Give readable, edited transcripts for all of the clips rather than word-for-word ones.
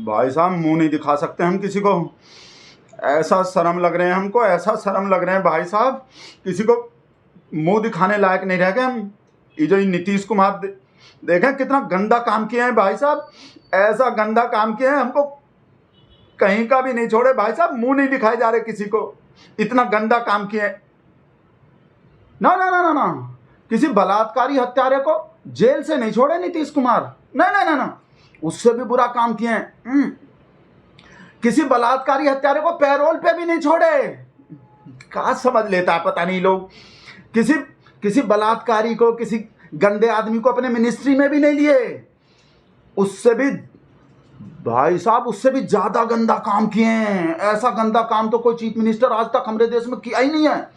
भाई साहब मुंह नहीं दिखा सकते हम किसी को, ऐसा शर्म लग रहे हैं हमको, ऐसा शर्म लग रहे हैं भाई साहब, किसी को मुंह दिखाने लायक नहीं रह गए हम। ये जो नीतीश कुमार देखें कितना गंदा काम किए हैं भाई साहब, ऐसा गंदा काम किए हैं, हमको कहीं का भी नहीं छोड़े भाई साहब, मुंह नहीं दिखाए जा रहे किसी को, इतना गंदा काम किए। ना ना ना ना ना, किसी बलात्कारी हत्यारे को जेल से नहीं छोड़े नीतीश कुमार, ना ना ना ना, उससे भी बुरा काम किए हैं। किसी बलात्कारी हत्यारे को पैरोल पे भी नहीं छोड़े। क्या समझ लेता है पता नहीं लोग, किसी बलात्कारी को, किसी गंदे आदमी को अपने मिनिस्ट्री में भी नहीं लिए। उससे भी भाई साहब, उससे भी ज्यादा गंदा काम किए हैं। ऐसा गंदा काम तो कोई चीफ मिनिस्टर आज तक हमारे देश में किया ही नहीं है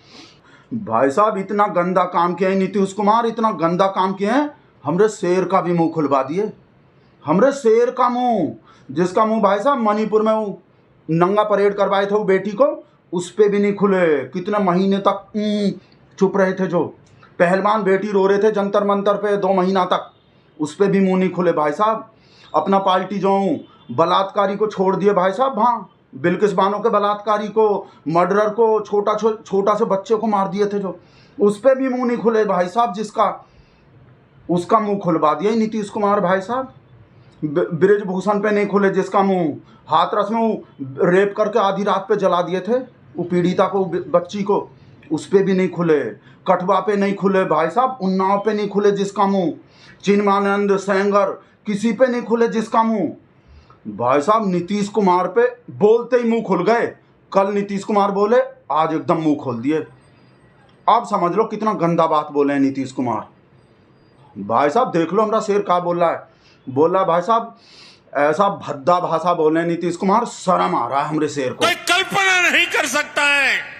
भाई साहब। इतना गंदा काम किया है नीतीश कुमार, इतना गंदा काम किए हैं, हमरे शेर का भी मुंह खुलवा दिए। हमरे शेर का मुंह, जिसका मुंह भाई साहब मणिपुर में वो नंगा परेड करवाए थे वो बेटी को, उस पर भी नहीं खुले। कितने महीने तक चुप रहे थे। जो पहलवान बेटी रो रहे थे जंतर मंतर पे 2 महीना तक, उस पर भी मुंह नहीं खुले भाई साहब। अपना पार्टी जो बलात्कारी को छोड़ दिए भाई साहब, हाँ, बिल्किस बानो के बलात्कारी को, मर्डरर को, छोटा से बच्चे को मार दिए थे जो, उस पर भी मुंह नहीं खुले भाई साहब। जिसका उसका मुंह खुलवा दिया नीतीश कुमार भाई साहब। ब्रिजभूषण पे नहीं खुले, जिसका मुंह हाथरस में वो रेप करके आधी रात पे जला दिए थे वो पीड़िता को, बच्ची को, उस पर भी नहीं खुले। कठवा पे नहीं खुले भाई साहब, उन्नाव पे नहीं खुले जिसका मुंह, चिन्मयानंद, सेंगर, किसी पे नहीं खुले जिसका मुंह। भाई साहब नीतीश कुमार पे बोलते ही मुंह खुल गए। कल नीतीश कुमार बोले, आज एकदम मुंह खोल दिए। आप समझ लो कितना गंदा बात बोले हैं नीतीश कुमार भाई साहब। देख लो हमारा शेर क्या बोल रहा है, बोल रहा है भाई साहब, ऐसा भद्दा भाषा बोले हैं नीतीश कुमार, शर्म आ रहा है हमरे शेर को। कोई कल्पना नहीं कर सकता है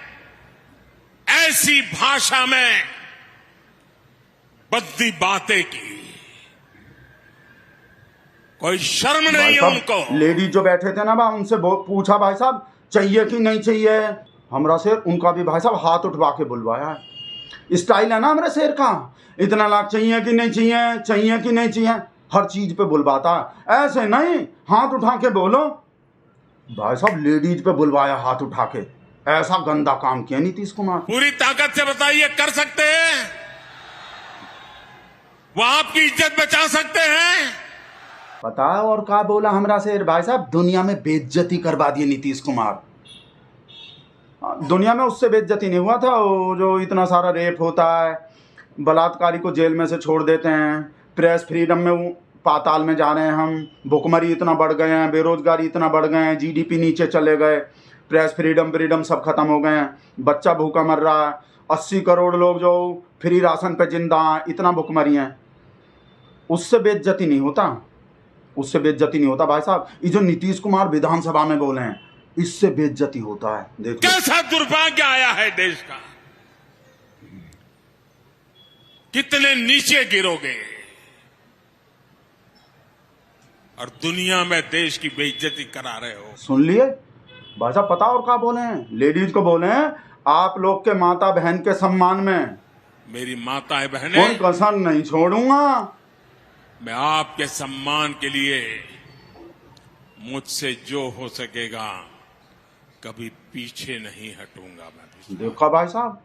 ऐसी भाषा में बद्दी बातें की। कोई शर्म नहीं है उनको। लेडीज जो बैठे थे ना बा, उनसे पूछा भाई साहब चाहिए कि नहीं चाहिए, हमरा शेर उनका भी भाई साहब हाथ उठवा के बुलवाया है। स्टाइल है ना हमारे शेर का, इतना लाख चाहिए कि नहीं चाहिए, चाहिए कि नहीं चाहिए, हर चीज पे बुलवाता है। ऐसे नहीं हाथ उठा के बोलो भाई साहब, लेडीज पे बुलवाया हाथ उठा के। ऐसा गंदा काम किया नीतीश कुमार। पूरी ताकत से बताइए, कर सकते हैं? वो आपकी इज्जत बचा सकते हैं? पता है और क्या बोला हमरा शेर भाई साहब, दुनिया में बेइज्जती करवा दिए नीतीश कुमार। दुनिया में उससे बेइज्जती नहीं हुआ था, वो जो इतना सारा रेप होता है, बलात्कारी को जेल में से छोड़ देते हैं, प्रेस फ्रीडम में वो पाताल में जा रहे हैं हम, भुखमरी इतना बढ़ गए हैं, बेरोजगारी इतना बढ़ गए हैं, जीडीपी नीचे चले गए, प्रेस फ्रीडम सब खत्म हो गए हैं, बच्चा भूखा मर रहा है, 80 करोड़ लोग जो फ्री राशन पे जिंदा हैं, इतना भुखमरी हैं। उससे बेइज्जती नहीं होता, उससे बेइज्जती नहीं होता भाई साहब। ये जो नीतीश कुमार विधानसभा में बोले हैं, इससे बेइज्जती होता है। देखो कैसा दुर्भाग्य आया है देश का, कितने नीचे गिरोगे और दुनिया में देश की बेइज्जती करा रहे हो। सुन लिए भाई साहब, पता और क्या बोले हैं, लेडीज को बोले हैं, आप लोग के माता बहन के सम्मान में मेरी माताएं बहनें, कोई कसर नहीं छोड़ूंगा। मैं आपके सम्मान के लिए मुझसे जो हो सकेगा कभी पीछे नहीं हटूंगा। मैं देखा भाई साहब,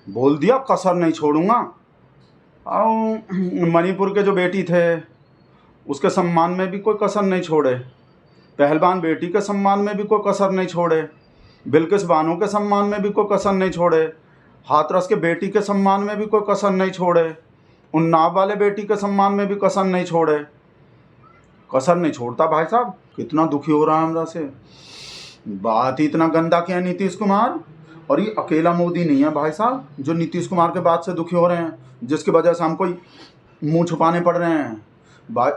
बोल दिया कसर नहीं छोड़ूंगा। मणिपुर के जो बेटी थे उसके सम्मान में भी कोई कसर नहीं छोड़े, पहलवान बेटी के सम्मान में भी कोई कसर नहीं छोड़े, बिल्किस बानो के सम्मान में भी कोई कसर नहीं छोड़े, हाथरस के बेटी के सम्मान में भी कोई कसर नहीं छोड़े, उन्नाव वाले बेटी के सम्मान में भी कसर नहीं छोड़े। कसर नहीं छोड़ता भाई साहब। कितना दुखी हो रहा है हमरा से, बात ही इतना गंदा किया नीतीश कुमार। और ये अकेला मोदी नहीं है भाई साहब जो नीतीश कुमार के बात से दुखी हो रहे हैं, जिसकी वजह से हमको मुंह छुपाने पड़ रहे हैं भाई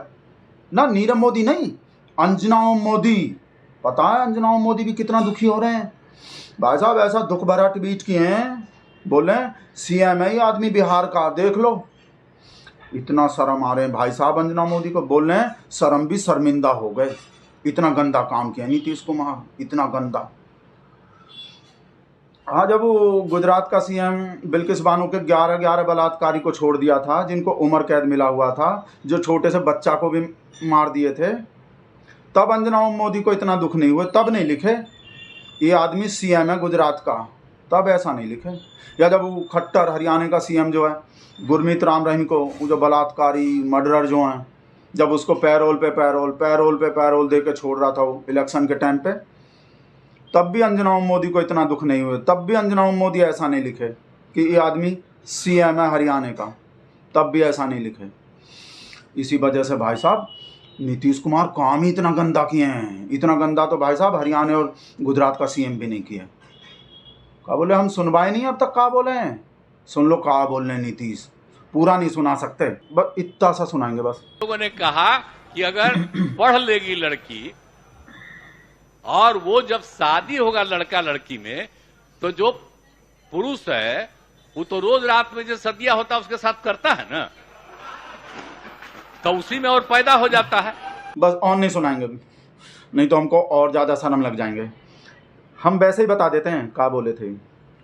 ना। नीरव मोदी नहीं, अंजनाओं मोदी, पता है अंजनाओं मोदी भी कितना दुखी हो रहे हैं भाई साहब। ऐसा दुख भरा ट्वीट किए हैं, बोले सीएम है आदमी बिहार का, देख लो। इतना शर्म आ रहे हैं भाई साहब अंजना मोदी को, बोल रहे हैं शर्म भी शर्मिंदा हो गए। इतना गंदा काम किया नीतीश कुमार, इतना गंदा। हाँ, जब वो गुजरात का सीएम बिल्किस बानो के 11 बलात्कारी को छोड़ दिया था, जिनको उम्र कैद मिला हुआ था, जो छोटे से बच्चा को भी मार दिए थे, तब अंजना मोदी को इतना दुख नहीं हुआ, तब नहीं लिखे ये आदमी सीएम है गुजरात का, तब ऐसा नहीं लिखे। या जब वो खट्टर हरियाणा का सीएम जो है गुरमीत राम रहीम को, वो जो बलात्कारी मर्डरर जो हैं, जब उसको पैरोल पे पैरोल दे के छोड़ रहा था वो इलेक्शन के टाइम पे, तब भी अंजना मोदी को इतना दुख नहीं हुआ, तब भी अंजना मोदी ऐसा नहीं लिखे कि ये आदमी सीएम है हरियाणा का, तब भी ऐसा नहीं लिखे। इसी वजह से भाई साहब नीतीश कुमार काम ही इतना गंदा किए हैं, इतना गंदा तो भाई साहब हरियाणा और गुजरात का सीएम भी नहीं किया। क्या बोले, हम सुनवाए नहीं अब तक, क्या बोले हैं, सुन लो क्या बोल रहे हैं नीतीश, पूरा नहीं सुना सकते, बस इतना सा सुनाएंगे बस। लोगों ने कहा कि अगर पढ़ लेगी लड़की और वो जब शादी होगा लड़का लड़की में, तो जो पुरुष है वो तो रोज रात में जो सदिया होता है उसके साथ करता है ना, तो उसी में और पैदा हो जाता है। बस और नहीं सुनाएंगे, नहीं तो हमको और ज़्यादा शर्म लग जाएंगे। हम वैसे ही बता देते हैं क्या बोले थे,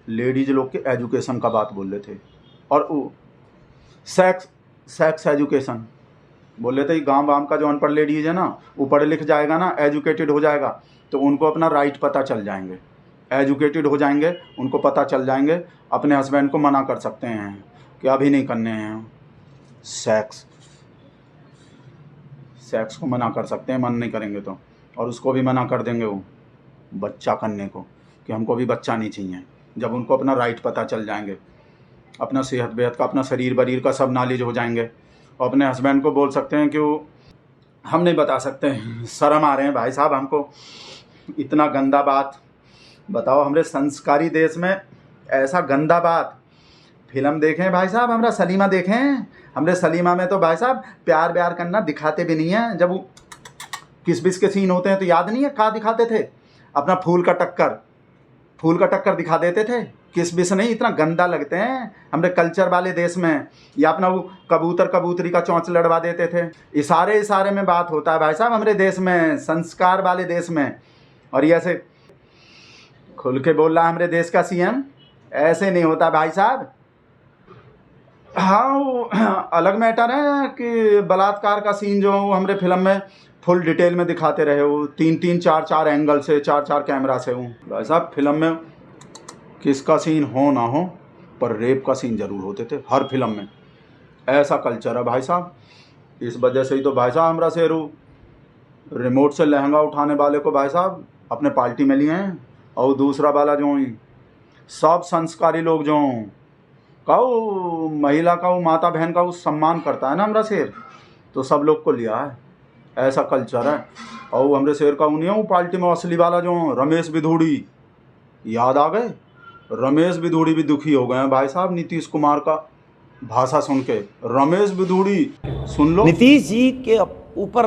लेडीज लोग के एजुकेशन का बात बोल रहे थे, और वो सेक्स एजुकेशन बोल रहे थे। गांव वाम का जो अनपढ़ लेडीज है ना, वो पढ़ लिख जाएगा ना, एजुकेटेड हो जाएगा, तो उनको अपना राइट पता चल जाएंगे, एजुकेटेड हो जाएंगे, उनको पता चल जाएंगे, अपने हस्बैंड को मना कर सकते हैं कि अभी नहीं करने हैं सेक्स को मना कर सकते हैं, मन नहीं करेंगे तो, और उसको भी मना कर देंगे वो बच्चा करने को, कि हमको भी बच्चा नहीं चाहिए। जब उनको अपना राइट पता चल जाएंगे, अपना सेहत बेहत का, अपना शरीर बरीर का सब नॉलेज हो जाएंगे, और अपने हस्बैंड को बोल सकते हैं कि वो, हम नहीं बता सकते, शर्म आ रहे हैं भाई साहब हमको, इतना गंदा बात बताओ। हमारे संस्कारी देश में ऐसा गंदा बात, फिल्म देखें भाई साहब, हमारा सलीमा देखें, हमारे सलीमा में तो भाई साहब प्यार व्यार करना दिखाते भी नहीं है। जब वो किस बिस के सीन होते हैं तो याद नहीं है क्या दिखाते थे, अपना फूल का टक्कर दिखा देते थे, किस बिस नहीं, इतना गंदा लगते हैं हमारे कल्चर वाले देश में। या अपना वो कबूतरी का चोंच लड़वा देते थे, इशारे में बात होता है भाई साहब हमारे देश में, संस्कार वाले देश में। और ये ऐसे खुल के बोल रहा है हमारे देश का सीएम, ऐसे नहीं होता भाई साहब। हाँ, वो अलग मैटर है कि बलात्कार का सीन जो हमारे फिल्म में फुल डिटेल में दिखाते रहे हो, 3-3 4-4 एंगल से, 4-4 कैमरा से हूँ भाई साहब। फिल्म में किसका सीन हो ना हो, पर रेप का सीन जरूर होते थे हर फिल्म में, ऐसा कल्चर है भाई साहब। इस वजह से ही तो भाई साहब हमारा शेरू रिमोट से लहंगा उठाने वाले को भाई साहब अपने पार्टी में लिए हैं, और दूसरा वाला जो सब संस्कारी लोग जो का वो महिला का, वो माता बहन का वो सम्मान करता है ना हमारा शेर, तो सब लोग को लिया है, ऐसा कल्चर है। और हमारे शेर का उन्हीं वो पार्टी में असली वाला जो रमेश बिधूड़ी, याद आ गए, रमेश बिधूड़ी भी दुखी हो गए हैं भाई साहब नीतीश कुमार का भाषा सुन के। रमेश बिधूड़ी सुन लो, नीतीश जी के ऊपर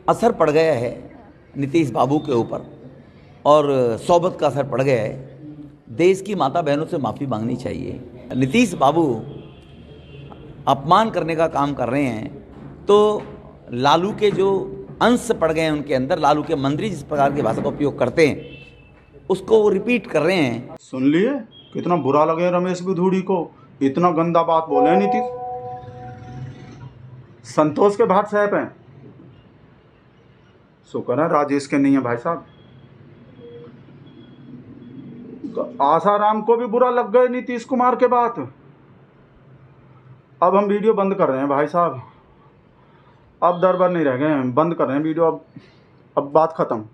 असर पड़ गया है, नीतीश बाबू के ऊपर, और सोबत का असर पड़ गया है। देश की माता बहनों से माफ़ी मांगनी चाहिए। नीतीश बाबू अपमान करने का काम कर रहे हैं, तो लालू के जो अंश पड़ गए हैं उनके अंदर, लालू के मंत्री जिस प्रकार की भाषा का उपयोग करते हैं उसको वो रिपीट कर रहे हैं। सुन लिए कितना बुरा लगे रमेश बिधूड़ी को, इतना गंदा बात बोले हैं नीतीश। संतोष के भाट साहब हैं, शुक्र है राजेश के नहीं है भाई साहब। आसाराम को भी बुरा लग गए नीतीश कुमार के बात। अब हम वीडियो बंद कर रहे हैं भाई साहब, अब दरबार नहीं रह गए हैं, बंद कर रहे हैं वीडियो, अब बात खत्म।